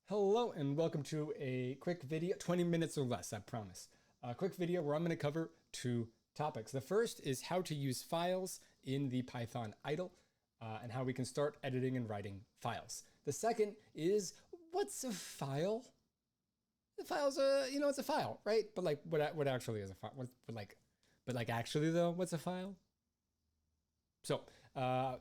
Hello and welcome to a quick video, 20 minutes or less, I promise. A quick video where I'm going to cover two topics. The first is how to use files in the Python idle and how we can start editing and writing files. The second is what's a file? The file's it's a file, right? But like, what actually is a file? But actually though, what's a file? So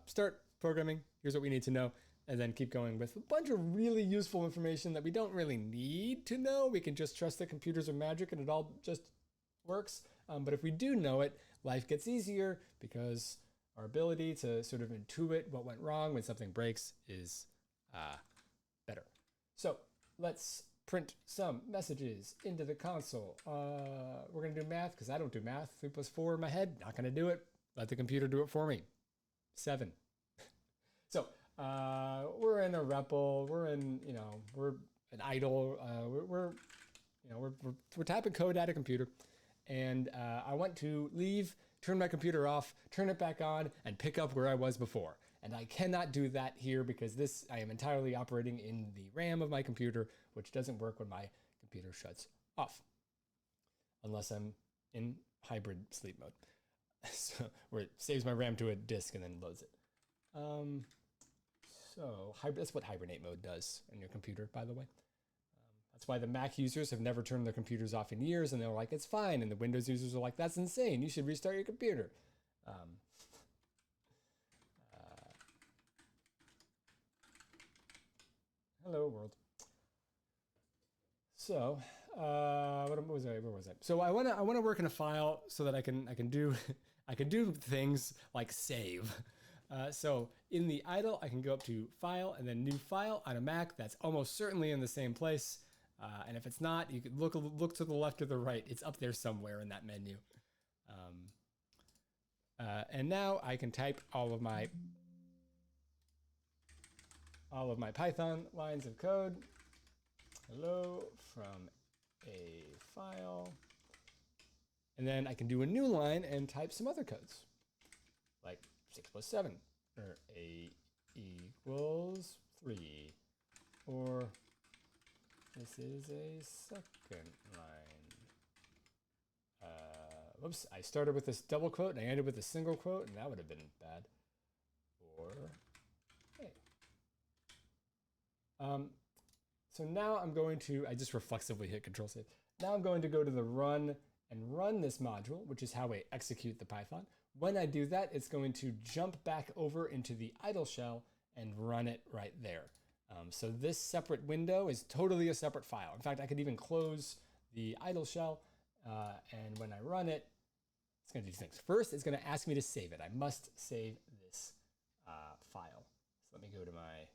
start programming. Here's what we need to know. And then keep going with a bunch of really useful information that we don't really need to know. We can just trust that computers are magic and it all just works. But if we do know it, life gets easier because our ability to sort of intuit what went wrong when something breaks is better. So let's print some messages into the console. We're going to do math because I don't do math. 3 plus 4 in my head, not going to do it. Let the computer do it for me. 7. So we're in a REPL, we're in, we're an idle, we're typing code at a computer, and I want to leave, turn my computer off, turn it back on, and pick up where I was before. And I cannot do that here because I am entirely operating in the RAM of my computer, which doesn't work when my computer shuts off, unless I'm in hybrid sleep mode, so where it saves my RAM to a disk and then loads it. So that's what hibernate mode does in your computer, by the way. That's why the Mac users have never turned their computers off in years, and they're like, it's fine. And the Windows users are like, that's insane. You should restart your computer. Hello, world. So, where was I? So I want to work in a file so that I can do things like save. So in the idle, I can go up to File and then New File on a Mac. That's almost certainly in the same place. And if it's not, you could look to the left or the right. It's up there somewhere in that menu. And now I can type all of my Python lines of code. Hello from a file. And then I can do a new line and type some other codes, like 6 plus 7, or A equals 3, or this is a second line. Whoops, I started with this double quote and I ended with a single quote, and that would have been bad. Or, hey. So now I'm going to, I just reflexively hit Control Save. Now I'm going to go to the run and run this module, which is how I execute the Python. When I do that, it's going to jump back over into the idle shell and run it right there. So this separate window is totally a separate file. In fact, I could even close the idle shell, and when I run it, it's going to do two things. First, it's going to ask me to save it. I must save this file. So let me go to where I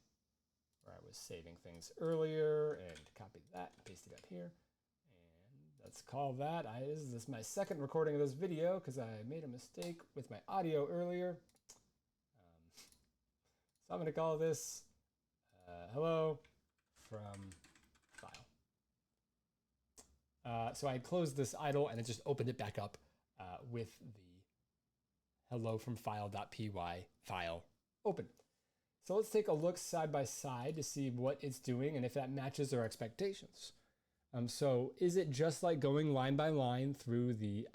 was saving things earlier and copy that and paste it up here. Let's call that, this is my second recording of this video because I made a mistake with my audio earlier. So I'm going to call this hello from file. So I closed this idle and it just opened it back up with the hello from file.py file open. So let's take a look side by side to see what it's doing and if that matches our expectations. So is it just like going line by line through the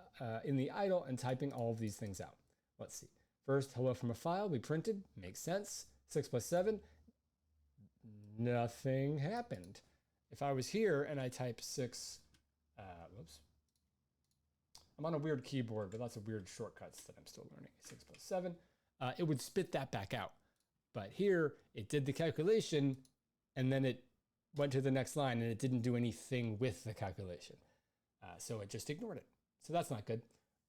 in the idle and typing all of these things out? Let's see. First, hello from a file, we printed, makes sense. 6 plus 7, nothing happened. If I was here and I type 6, whoops. I'm on a weird keyboard, but lots of weird shortcuts that I'm still learning. 6 plus 7, it would spit that back out. But here, it did the calculation, and then it went to the next line and it didn't do anything with the calculation. So it just ignored it. So that's not good.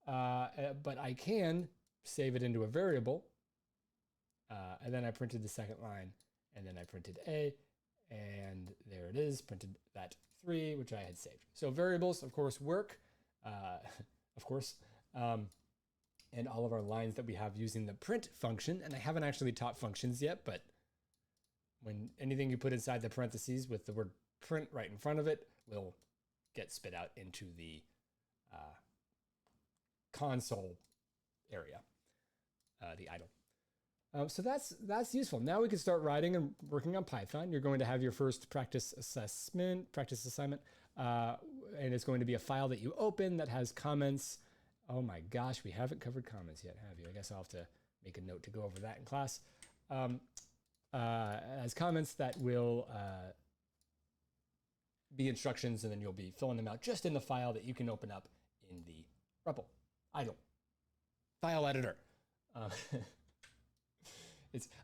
But I can save it into a variable. And then I printed the second line and then I printed A, and there it is, printed that 3, which I had saved. So variables, of course, work, of course. And all of our lines that we have using the print function, and I haven't actually taught functions yet, but when anything you put inside the parentheses with the word print right in front of it will get spit out into the console area, the idle. So that's useful. Now we can start writing and working on Python. You're going to have your first practice assignment, and it's going to be a file that you open that has comments. Oh my gosh, we haven't covered comments yet, have you? I guess I'll have to make a note to go over that in class. As comments that will be instructions, and then you'll be filling them out just in the file that you can open up in the REPL idle file editor.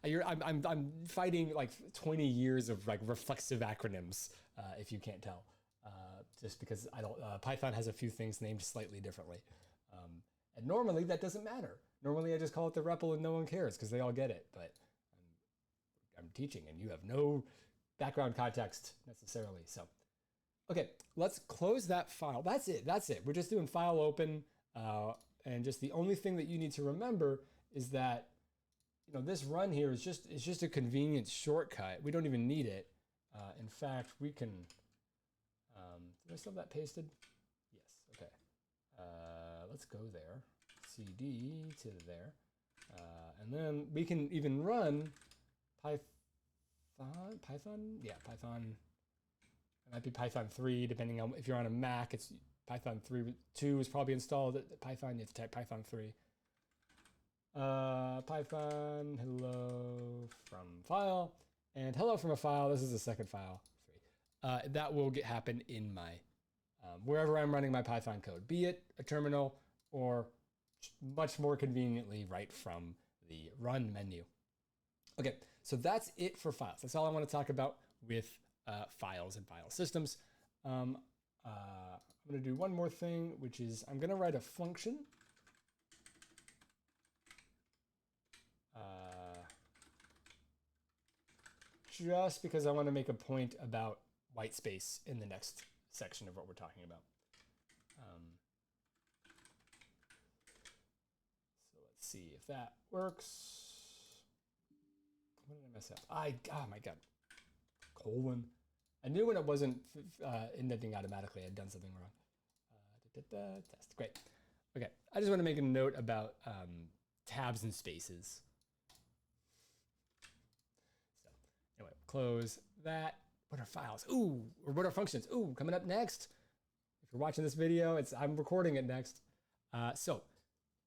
I'm fighting like 20 years of like reflexive acronyms, if you can't tell, just because Python has a few things named slightly differently. And normally that doesn't matter. Normally I just call it the REPL and no one cares because they all get it, but I'm teaching and you have no background context necessarily. So, okay, let's close that file. That's it. We're just doing file open. And just the only thing that you need to remember is that, you know, this run here is just a convenient shortcut. We don't even need it. In fact, we can, did I still have that pasted? Yes, okay. Let's go there, CD to there. And then we can even run Python? Yeah, Python. It might be Python 3, depending on if you're on a Mac, it's Python 3.2 is probably installed at Python. You have to type Python 3. Python hello from file, and hello from a file. This is the second file, 3. That will happen in my wherever I'm running my Python code, be it a terminal or much more conveniently right from the run menu. Okay, so that's it for files. That's all I want to talk about with files and file systems. I'm going to do one more thing, which is I'm going to write a function. Just because I want to make a point about whitespace in the next section of what we're talking about. So let's see if that works. What did I mess up? Oh my God. Colon. I knew when it wasn't indenting automatically, I'd done something wrong. Test. Great. Okay. I just want to make a note about tabs and spaces. So anyway, close that. What are files? Ooh, or what are functions? Ooh, coming up next. If you're watching this video, I'm recording it next. So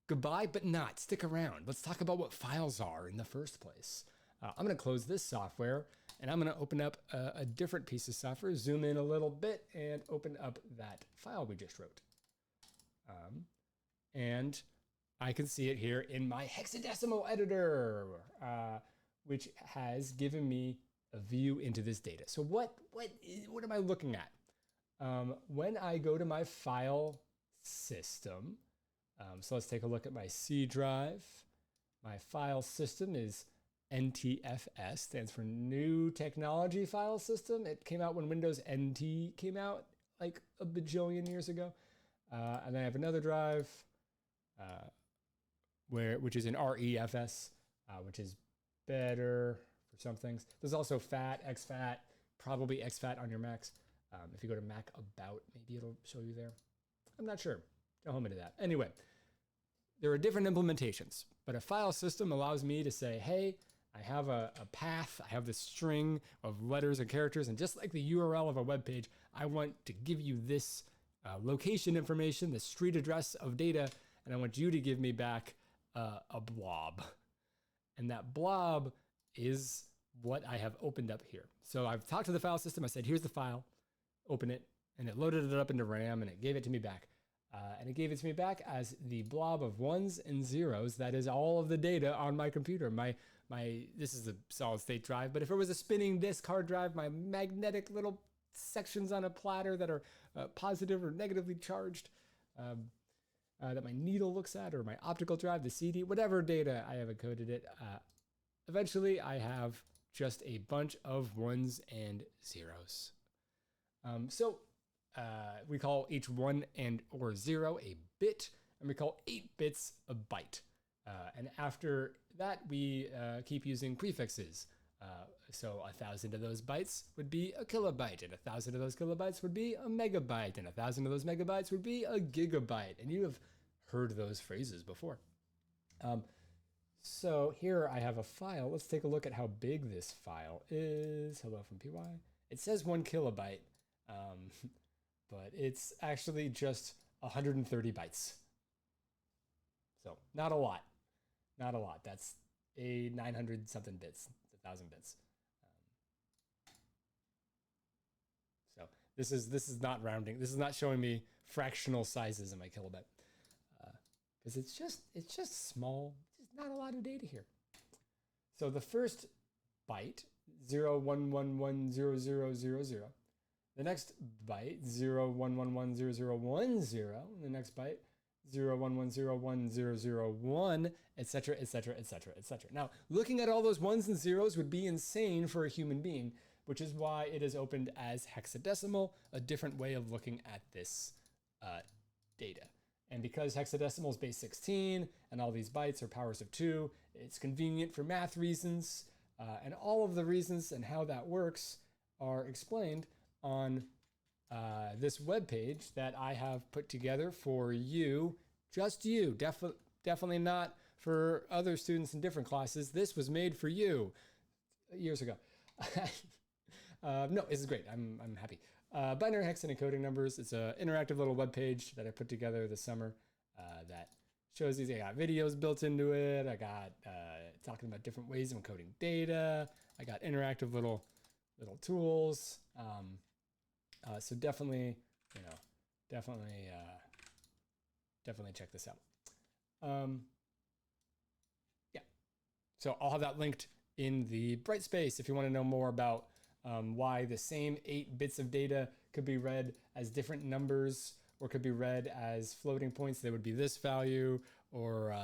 goodbye, but not. Stick around. Let's talk about what files are in the first place. I'm going to close this software and I'm going to open up a different piece of software, zoom in a little bit and open up that file we just wrote. And I can see it here in my hexadecimal editor, which has given me a view into this data. So what am I looking at? When I go to my file system, so let's take a look at my C drive. My file system is NTFS, stands for New Technology File System. It came out when Windows NT came out like a bajillion years ago. And then I have another drive which is an REFS, which is better for some things. There's also FAT, exFAT, probably exFAT on your Macs. If you go to Mac About, maybe it'll show you there. I'm not sure. Don't hold me to that. Anyway, there are different implementations, but a file system allows me to say, hey, I have a path, I have this string of letters and characters, and just like the URL of a web page, I want to give you this location information, the street address of data, and I want you to give me back a blob. And that blob is what I have opened up here. So I've talked to the file system. I said, here's the file, open it, and it loaded it up into RAM and it gave it to me back. And it gave it to me back as the blob of ones and zeros. That is all of the data on my computer. This is a solid state drive, but if it was a spinning disk hard drive, my magnetic little sections on a platter that are positive or negatively charged, that my needle looks at, or my optical drive, the CD, whatever data I have encoded it. Eventually I have just a bunch of ones and zeros. We call each one and or zero a bit, and we call 8 bits a byte. And after that, we keep using prefixes. So 1,000 of those bytes would be a kilobyte, and 1,000 of those kilobytes would be a megabyte, and 1,000 of those megabytes would be a gigabyte. And you have heard those phrases before. So here I have a file. Let's take a look at how big this file is. Hello from PY. It says 1 kilobyte, but it's actually just 130 bytes. So not a lot, not a lot. That's a 900 something bits, 1,000 bits. So this is not rounding. This is not showing me fractional sizes in my kilobyte, because it's just small. There's not a lot of data here. So the first byte 011100000. The next byte 011100010. The next byte 011011001, etc., etc., etc., etc. Now, looking at all those ones and zeros would be insane for a human being, which is why it is opened as hexadecimal, a different way of looking at this data. And because hexadecimal is base 16 and all these bytes are powers of 2, it's convenient for math reasons. And all of the reasons and how that works are explained on this web page that I have put together for you, just you, definitely not for other students in different classes. This was made for you years ago. No, this is great. I'm happy. Binary hex and encoding numbers. It's an interactive little web page that I put together this summer that shows these. I got videos built into it. I got talking about different ways of encoding data. I got interactive little tools. So definitely, definitely check this out. Yeah. So I'll have that linked in the Brightspace if you want to know more about why the same 8 bits of data could be read as different numbers or could be read as floating points. They would be this value, or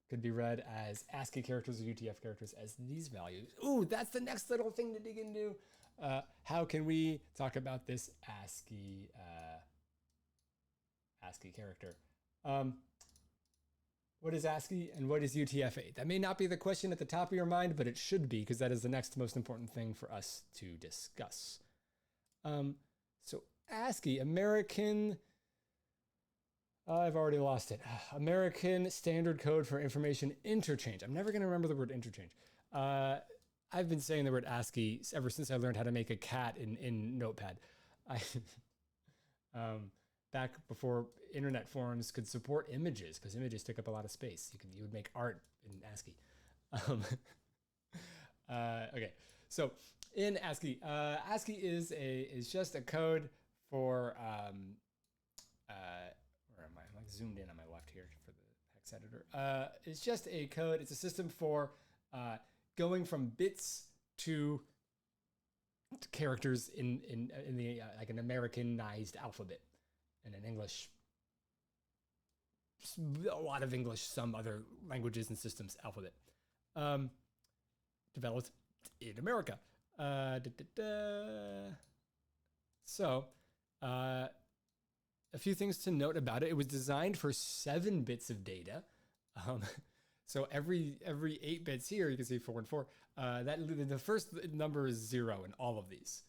could be read as ASCII characters or UTF characters as these values. Ooh, that's the next little thing to dig into. How can we talk about this ASCII character? What is ASCII and what is UTF-8? That may not be the question at the top of your mind, but it should be, because that is the next most important thing for us to discuss. So ASCII, American, I've already lost it. American Standard Code for Information Interchange. I'm never going to remember the word interchange. I've been saying the word ASCII ever since I learned how to make a cat in Notepad. Back before internet forums could support images, because images took up a lot of space. You would make art in ASCII. Okay, so in ASCII, ASCII is just a code for where am I? I'm like zoomed in on my left here for the hex editor. It's just a code. It's a system for going from bits to characters in the like an Americanized alphabet. And in English, a lot of English, some other languages and systems alphabet. Developed in America. So, a few things to note about it. It was designed for 7 bits of data. So every 8 bits here, you can see 4 and 4. The first number is 0 in all of these.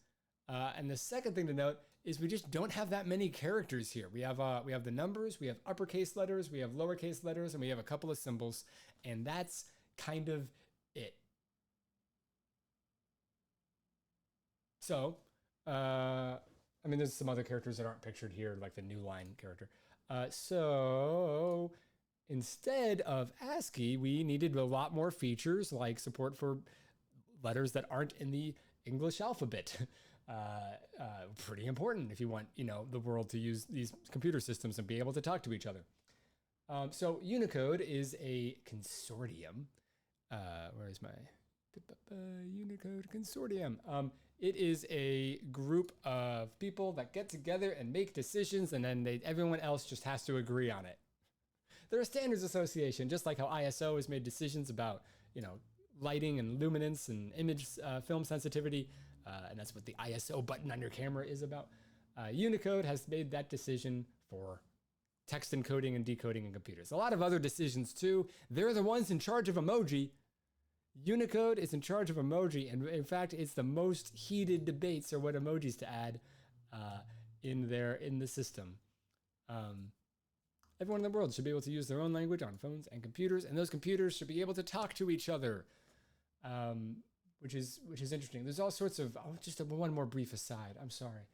And the second thing to note is we just don't have that many characters here. We have the numbers, we have uppercase letters, we have lowercase letters, and we have a couple of symbols, and that's kind of it. So, I mean, there's some other characters that aren't pictured here, like the new line character. So instead of ASCII, we needed a lot more features, like support for letters that aren't in the English alphabet. Pretty important if you want, the world to use these computer systems and be able to talk to each other. So Unicode is a consortium. Where is my Unicode consortium? It is a group of people that get together and make decisions, and then everyone else just has to agree on it. They're a standards association, just like how ISO has made decisions about, lighting and luminance and image film sensitivity. And that's what the ISO button on your camera is about. Unicode has made that decision for text encoding and decoding in computers. A lot of other decisions too. They're the ones in charge of emoji. Unicode is in charge of emoji, and in fact, it's the most heated debates are what emojis to add in the system. Everyone in the world should be able to use their own language on phones and computers, and those computers should be able to talk to each other, which is interesting. There's all sorts of, just one more brief aside, I'm sorry.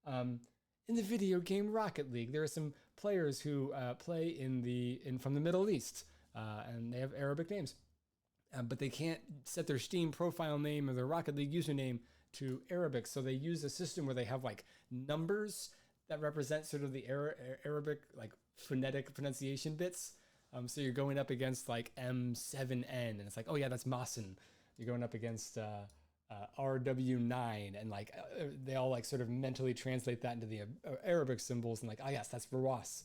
In the video game Rocket League, there are some players who play from the Middle East, and they have Arabic names. But they can't set their Steam profile name or their Rocket League username to Arabic, so they use a system where they have like numbers that represent sort of the Arabic like phonetic pronunciation bits. So you're going up against like M7N, and it's like, oh yeah, that's Masin. You're going up against RW9, and like they all like sort of mentally translate that into the Arabic symbols, and like, oh yes, that's Rawas.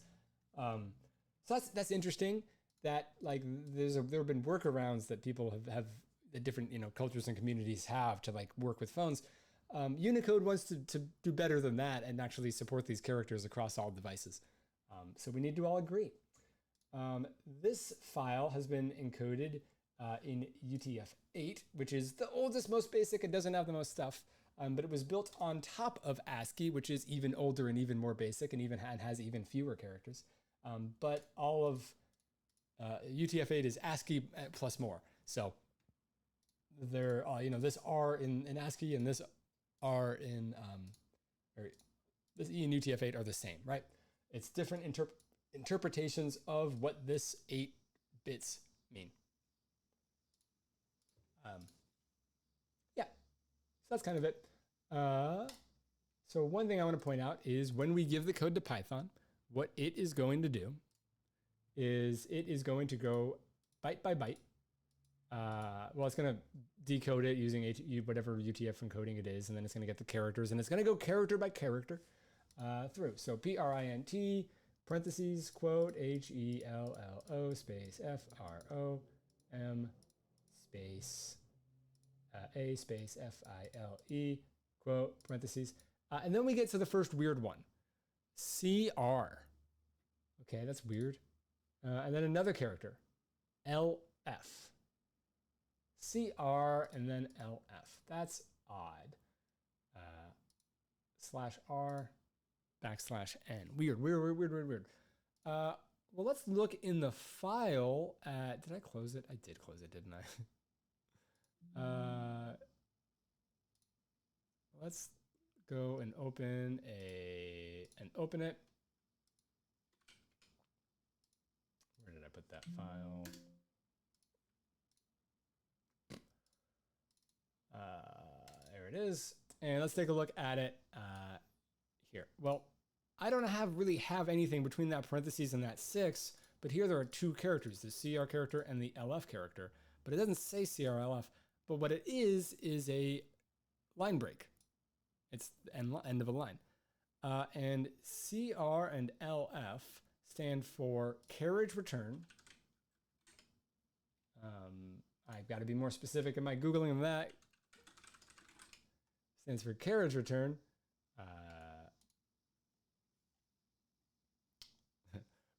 So that's interesting. That like there have been workarounds that people have that different cultures and communities have to like work with phones. Unicode wants to do better than that and actually support these characters across all devices. So we need to all agree. This file has been encoded in UTF-8, which is the oldest, most basic. It doesn't have the most stuff, but it was built on top of ASCII, which is even older and even more basic, and even has even fewer characters. But all of UTF-8 is ASCII plus more. So there, this R in ASCII and this R in, or this E in UTF-8 are the same, right? It's different interpretations of what this 8 bits mean. Yeah, so that's kind of it. So one thing I want to point out is when we give the code to Python, what it is going to do is it is going to go byte by byte. Well, it's going to decode it using whatever UTF encoding it is, and then it's going to get the characters, and it's going to go character by character through. So print, parentheses, quote, HELLO space FROM space A space FILE, quote, parentheses. And then we get to the first weird one, CR. Okay, that's weird. And then another character, LF. CR and then LF. That's odd. /R \n. Weird. Well, let's look in the file at, did I close it? I did close it, didn't I? Let's go and open it. Where did I put that file? There it is. And let's take a look at it here. Well, I don't really have anything between that parentheses and that 6, but here there are 2 characters, the CR character and the LF character, but it doesn't say CRLF. But what it is a line break. It's the end of a line. And CR and LF stand for carriage return. I've got to be more specific in my Googling of that. Stands for carriage return.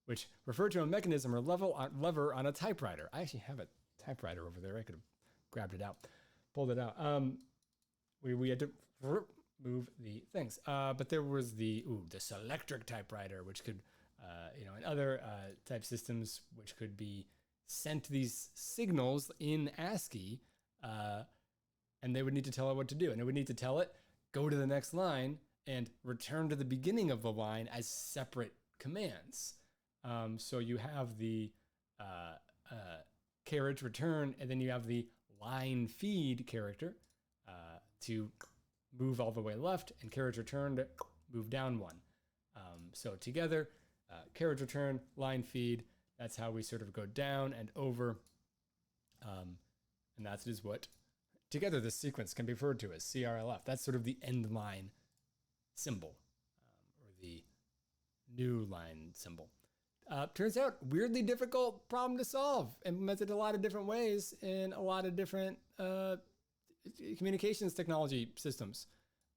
Which refer to a mechanism or lever on a typewriter. I actually have a typewriter over there. I could have grabbed it out, pulled it out. We had to move the things. But there was the selectric typewriter, which could, and other type systems, which could be sent these signals in ASCII, and they would need to tell it what to do. And it would need to tell it, go to the next line and return to the beginning of the line as separate commands. So you have the carriage return, and then you have the line feed character to move all the way left, and carriage return to move down 1. So together, carriage return, line feed, that's how we sort of go down and over. And that is what together this sequence can be referred to as CRLF. That's sort of the end line symbol, or the new line symbol. Turns out, weirdly difficult problem to solve, implemented a lot of different ways in a lot of different communications technology systems.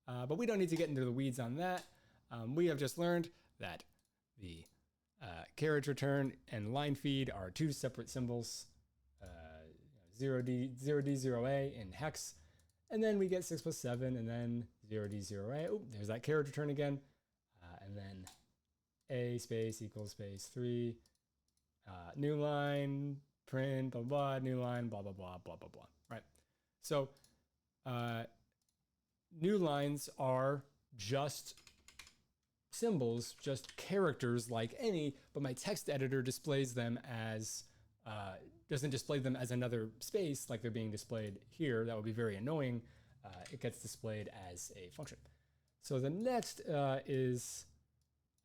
But we don't need to get into the weeds on that. We have just learned that the carriage return and line feed are 2 separate symbols, 0D, 0A in hex, and then we get 6 plus 7, and then 0D, 0A. Oh, there's that carriage return again, and then a space equals space 3, new line, print, blah, blah, new line, blah, blah, blah, blah, blah, blah, right? So new lines are just symbols, just characters like any, but my text editor displays them as, doesn't display them as another space like they're being displayed here. That would be very annoying. It gets displayed as a function. So the next is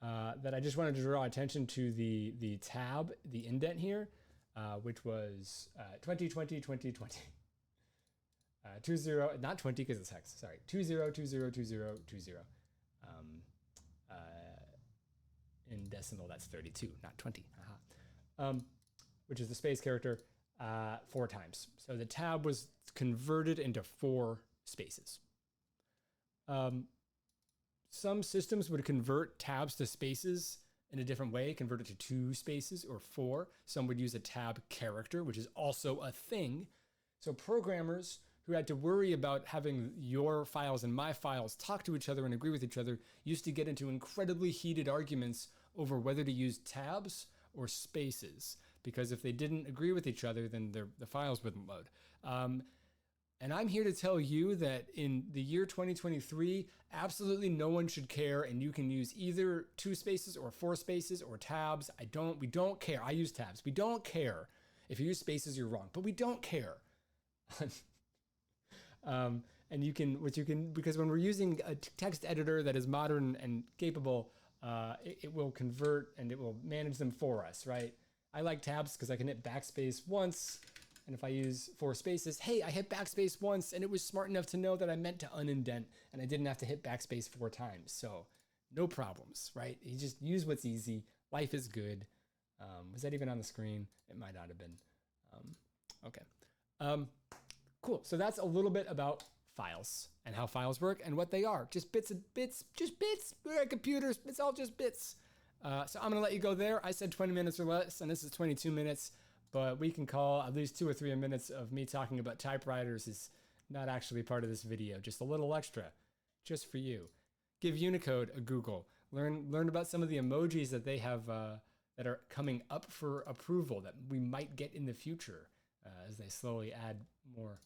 that I just wanted to draw attention to the tab, the indent here, which was 2020, 2020. 20, not 20 because it's hex, sorry, 20202020. In decimal, that's 32, not 20. Which is the space character 4 times. So the tab was converted into 4 spaces. Some systems would convert tabs to spaces in a different way, convert it to 2 spaces or 4. Some would use a tab character, which is also a thing. So programmers who had to worry about having your files and my files talk to each other and agree with each other used to get into incredibly heated arguments over whether to use tabs or spaces, because if they didn't agree with each other, then the files wouldn't load. And I'm here to tell you that in the year 2023, absolutely no one should care, and you can use either 2 spaces or 4 spaces or tabs. We don't care. I use tabs. We don't care. If you use spaces, you're wrong, but we don't care. And you can, because when we're using a text editor that is modern and capable, it will convert and it will manage them for us, right? I like tabs because I can hit backspace once. And if I use 4 spaces, hey, I hit backspace once and it was smart enough to know that I meant to unindent and I didn't have to hit backspace 4 times. So no problems, right? You just use what's easy. Life is good. Was that even on the screen? It might not have been. Okay. Cool. So that's a little bit about files and how files work and what they are. Just bits. We're at computers. It's all just bits. So I'm going to let you go there. I said 20 minutes or less, and this is 22 minutes. But we can call at least 2 or 3 minutes of me talking about typewriters is not actually part of this video. Just a little extra, just for you. Give Unicode a Google. Learn about some of the emojis that they have that are coming up for approval that we might get in the future as they slowly add more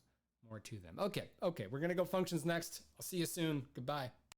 to them. Okay, we're gonna go functions next. I'll see you soon. Goodbye.